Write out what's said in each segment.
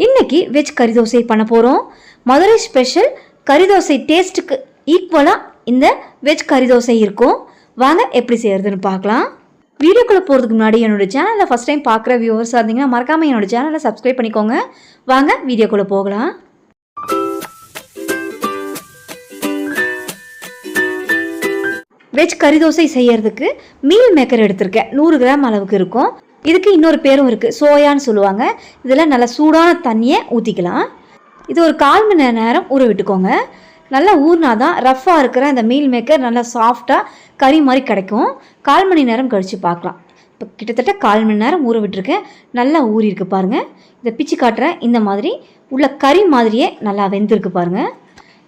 இன்னைக்கு வெஜ் கறி தோசை பண்ண போகிறோம். மதுரை ஸ்பெஷல் கறி தோசை டேஸ்ட்டுக்கு ஈக்குவலாக இந்த வெஜ் கறி தோசை இருக்கும். வாங்க எப்படி செய்யறதுன்னு பார்க்கலாம். வீடியோக்குள்ளே போகிறதுக்கு முன்னாடி என்னோட சேனலில் ஃபஸ்ட் டைம் பார்க்குற வியூவர்ஸாக இருந்தீங்கன்னா மறக்காமல் என்னோட சேனலை சப்ஸ்கிரைப் பண்ணிக்கோங்க. வாங்க வீடியோக்குள்ளே போகலாம். வெஜ் கறி தோசை செய்யறதுக்கு மீல் மேக்கர் எடுத்திருக்கேன். 100 கிராம் அளவுக்கு இருக்கும். இதுக்கு இன்னொரு பேரும் இருக்குது, சோயான்னு சொல்லுவாங்க. இதில் நல்லா சூடான தண்ணியை ஊற்றிக்கலாம். இது ஒரு 1/4 மணி நேரம் ஊற விட்டுக்கோங்க. நல்லா ஊறினா தான் ரஃப்பாக இருக்கிற இந்த மீல் மேக்கர் நல்லா சாஃப்டாக கறி மாதிரி கிடைக்கும். 1/4 மணி நேரம் கழித்து பார்க்கலாம். இப்போ கிட்டத்தட்ட 1/4 மணி நேரம் ஊற விட்டுருக்கேன். நல்லா ஊறிருக்கு பாருங்கள். இதை பிச்சு காட்டுறேன். இந்த மாதிரி உள்ள கறி மாதிரியே நல்லா வெந்திருக்கு பாருங்கள்.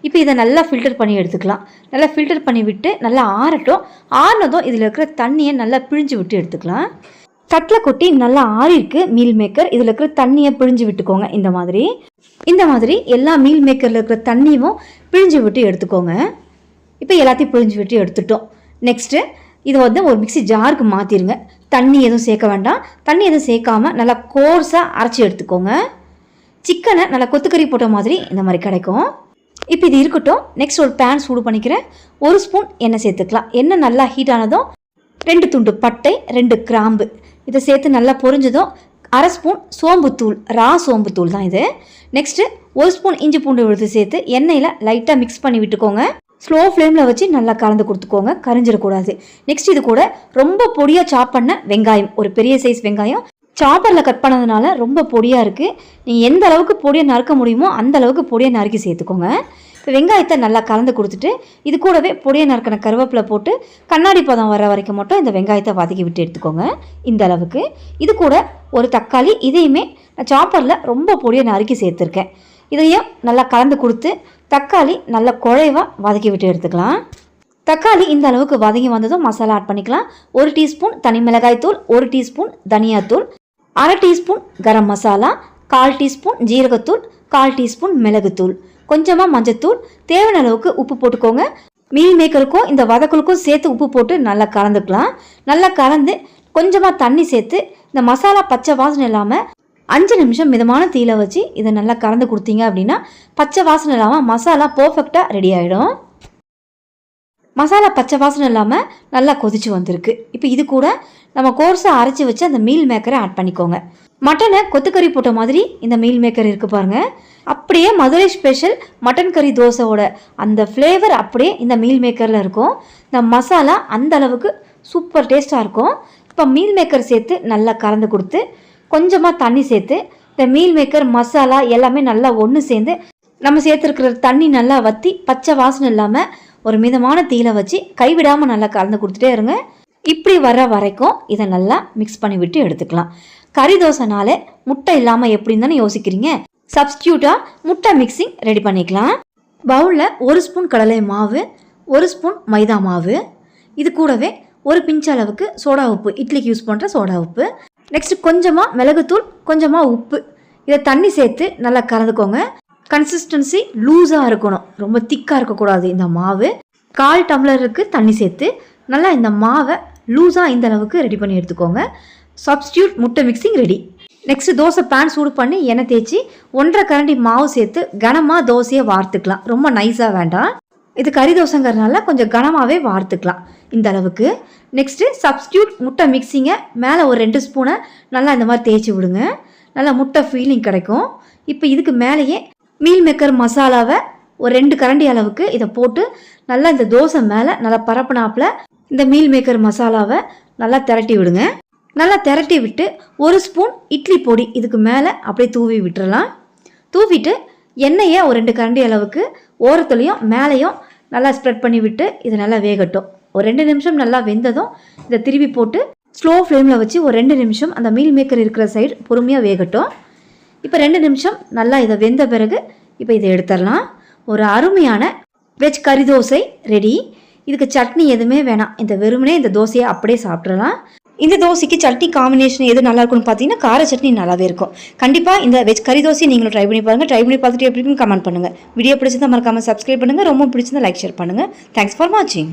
இப்போ இதை நல்லா ஃபில்டர் பண்ணி எடுத்துக்கலாம். நல்லா ஃபில்டர் பண்ணி விட்டு நல்லா ஆறட்டும். ஆறினதும் இதில் இருக்கிற தண்ணியை நல்லா பிழிஞ்சு விட்டு எடுத்துக்கலாம். தட்டில் கொட்டி நல்லா ஆறிருக்கு மீல் மேக்கர். இதில் இருக்கிற தண்ணியை பிழிஞ்சு விட்டுக்கோங்க. இந்த மாதிரி எல்லா மீல் மேக்கரில் இருக்கிற தண்ணியும் பிழிஞ்சு விட்டு எடுத்துக்கோங்க. இப்போ எல்லாத்தையும் பிழிஞ்சு விட்டு எடுத்துட்டோம். நெக்ஸ்ட்டு இதை ஒரு மிக்ஸி ஜாருக்கு மாற்றிடுங்க. தண்ணி எதுவும் சேர்க்க வேண்டாம். தண்ணி எதுவும் சேர்க்காமல் நல்லா கோர்ஸாக அரைச்சி எடுத்துக்கோங்க. சிக்கனை நல்லா கொத்துக்கறி போட்ட மாதிரி இந்த மாதிரி கிடைக்கும். இப்போ இது இருக்கட்டும். நெக்ஸ்ட் ஒரு பேன் சூடு பண்ணிக்கிறேன். 1 ஸ்பூன் எண்ணெய் சேர்த்துக்கலாம். எண்ணெய் நல்லா ஹீட் ஆனதும் 2 துண்டு பட்டை, 2 கிராம்பு இதை சேர்த்து நல்லா பொரிஞ்சதும் 1/2 ஸ்பூன் சோம்புத்தூள், ரா சோம்புத்தூள் தான் இது. நெக்ஸ்ட்டு 1 ஸ்பூன் இஞ்சி பூண்டு விழுது சேர்த்து எண்ணெயில் லைட்டாக மிக்ஸ் பண்ணி விட்டுக்கோங்க. ஸ்லோ ஃப்ளேமில் வச்சு நல்லா கலந்து கொடுத்துக்கோங்க, கரிஞ்சிடக்கூடாது. நெக்ஸ்ட் இது கூட ரொம்ப பொடியாக சாப் பண்ண வெங்காயம், ஒரு பெரிய சைஸ் வெங்காயம் சாப்பரில் கட் பண்ணதுனால ரொம்ப பொடியாக இருக்குது. நீங்கள் எந்த அளவுக்கு பொடியை நறுக்க முடியுமோ அந்த அளவுக்கு பொடியை நறுக்கி சேர்த்துக்கோங்க. இப்போ வெங்காயத்தை நல்லா கலந்து கொடுத்துட்டு இது கூடவே பொடியை நறுக்கின கருவேப்பிலை போட்டு கண்ணாடி பதம் வர வரைக்கும் மட்டும் இந்த வெங்காயத்தை வதக்கி விட்டு எடுத்துக்கோங்க. இந்த அளவுக்கு. இது கூட ஒரு தக்காளி, இதையுமே நான் சாப்பரில் ரொம்ப பொடியை நறுக்கி சேர்த்துருக்கேன். இதையும் நல்லா கலந்து கொடுத்து தக்காளி நல்லா குழைவாக வதக்கி விட்டு எடுத்துக்கலாம். தக்காளி இந்த அளவுக்கு வதங்கி வந்ததும் மசாலா ஆட் பண்ணிக்கலாம். 1 டீஸ்பூன் தனி மிளகாய் தூள், 1 டீஸ்பூன் தனியாத்தூள், 1/2 டீஸ்பூன் கரம் மசாலா, 1/4 டீஸ்பூன் ஜீரகத்தூள், 1/4 டீஸ்பூன் மிளகுத்தூள், கொஞ்சமாக மஞ்சத்தூள், தேவையான அளவுக்கு உப்பு போட்டுக்கோங்க. மீல் மேக்கருக்கும் இந்த வதக்குளுக்கும் சேர்த்து உப்பு போட்டு நல்லா கலந்துக்கலாம். நல்லா கலந்து கொஞ்சமாக தண்ணி சேர்த்து இந்த மசாலா பச்சை வாசனை இல்லாமல் 5 நிமிஷம் மிதமான தீயில வச்சு இதை நல்லா கலந்து கொடுத்தீங்க அப்படின்னா பச்சை வாசனை இல்லாமல் மசாலா பர்ஃபெக்டாக ரெடி ஆகிடும். மசாலா பச்சை வாசனை இல்லாமல் நல்லா கொதிச்சு வந்திருக்கு. இப்போ இது கூட நம்ம கோர்ஸாக அரைச்சி வச்சு அந்த மீல் மேக்கரை ஆட் பண்ணிக்கோங்க. மட்டனை கொத்துக்கறி போட்ட மாதிரி இந்த மீல் மேக்கர் இருக்குது பாருங்கள். அப்படியே மதுரை ஸ்பெஷல் மட்டன் கறி தோசையோட அந்த ஃப்ளேவர் அப்படியே இந்த மீல் மேக்கரில் இருக்கும். இந்த மசாலா அந்த அளவுக்கு சூப்பர் டேஸ்ட்டாக இருக்கும். இப்போ மீல் மேக்கர் சேர்த்து நல்லா கலந்து கொடுத்து கொஞ்சமாக தண்ணி சேர்த்து இந்த மீல் மேக்கர் மசாலா எல்லாமே நல்லா ஒன்று சேர்ந்து நம்ம சேர்த்துருக்கிற தண்ணி நல்லா வற்றி பச்சை வாசனை இல்லாமல் ஒரு மிதமான தீயில வச்சு கைவிடாமல் நல்லா கலந்து கொடுத்துட்டே இருங்க. இப்படி வர வரைக்கும் இதை நல்லா மிக்ஸ் பண்ணி விட்டு எடுத்துக்கலாம். கறி தோசைனாலே முட்டை இல்லாமல் எப்படின்னு தானே யோசிக்கிறீங்க. சப்ஸ்டியூட்டாக முட்டை மிக்சிங் ரெடி பண்ணிக்கலாம். பவுலில் 1 ஸ்பூன் கடலை மாவு, 1 ஸ்பூன் மைதா மாவு, இது கூடவே ஒரு பிஞ்ச் அளவுக்கு சோடா உப்பு, இட்லிக்கு யூஸ் பண்ணுற சோடா உப்பு, நெக்ஸ்ட் கொஞ்சமாக மிளகுத்தூள், கொஞ்சமாக உப்பு, இதை தண்ணி சேர்த்து நல்லா கலந்துக்கோங்க. கன்சிஸ்டன்சி லூஸாக இருக்கணும், ரொம்ப திக்காக இருக்கக்கூடாது. இந்த மாவு 1/4 டம்ளருக்கு தண்ணி சேர்த்து நல்லா இந்த மாவை லூஸாக இந்த அளவுக்கு ரெடி பண்ணி எடுத்துக்கோங்க. சப்ஸ்டியூட் முட்டை mixing ready. Next dosa pan சூடு பண்ணி எண்ணெய் தேய்ச்சி 1/2 கரண்டி மாவு சேர்த்து கனமாக தோசையை வார்த்துக்கலாம். ரொம்ப நைஸாக வேண்டாம். இது கறி தோசைங்கிறதுனால கொஞ்சம் கனமாகவே வார்த்துக்கலாம் இந்த அளவுக்கு. நெக்ஸ்ட்டு சப்ஸ்டியூட் முட்டை மிக்சிங்கை மேலே ஒரு 2 ஸ்பூனை நல்லா இந்த மாதிரி தேய்ச்சி விடுங்க. நல்லா முட்டை ஃபீலிங் கிடைக்கும். இப்போ இதுக்கு மேலேயே மீல் மேக்கர் மசாலாவை ஒரு 2 கரண்டி அளவுக்கு இதை போட்டு நல்லா இந்த தோசை மேலே நல்லா பரப்புனாப்பில் இந்த மீல் மேக்கர் மசாலாவை நல்லா திரட்டி விடுங்க. நல்லா திரட்டி விட்டு 1 ஸ்பூன் இட்லி பொடி இதுக்கு மேலே அப்படியே தூவி விட்டுறலாம். தூவிட்டு எண்ணெயை ஒரு 2 கரண்டி அளவுக்கு ஓரத்துலையும் மேலேயும் நல்லா ஸ்ப்ரெட் பண்ணி விட்டு இது நல்லா வேகட்டும். ஒரு 2 நிமிஷம் நல்லா வெந்ததும் இதை திருப்பி போட்டு ஸ்லோ ஃப்ளேமில் வச்சு ஒரு 2 நிமிஷம் அந்த மீல் மேக்கர் இருக்கிற சைடு பொறுமையாக வேகட்டும். இப்போ 2 நிமிஷம் நல்லா இதை வெந்த பிறகு இப்போ இதை எடுத்துடலாம். ஒரு அருமையான வெஜ் கறி தோசை ரெடி. இதுக்கு சட்னி எதுவுமே வேணாம். இந்த வெறுமனே இந்த தோசையை அப்படியே சாப்பிட்றலாம். இந்த தோசைக்கு சட்னி காம்பினேஷன் எது நல்லா இருக்கும்னு பார்த்தீங்கன்னா கார சட்னி நல்லாவே இருக்கும். கண்டிப்பாக இந்த வெஜ் கறி தோசையை நீங்களும் ட்ரை பண்ணி பாருங்கள். ட்ரை பண்ணி பார்த்துட்டு எப்படி கமெண்ட் பண்ணுங்கள். வீடியோ பிடிச்சிருந்தா மறக்காமல் சப்ஸ்கிரைப் பண்ணுங்கள். ரொம்ப பிடிச்சிருந்தா லைக் ஷேர் பண்ணுங்கள். தேங்க்ஸ் ஃபார் வாட்சிங்.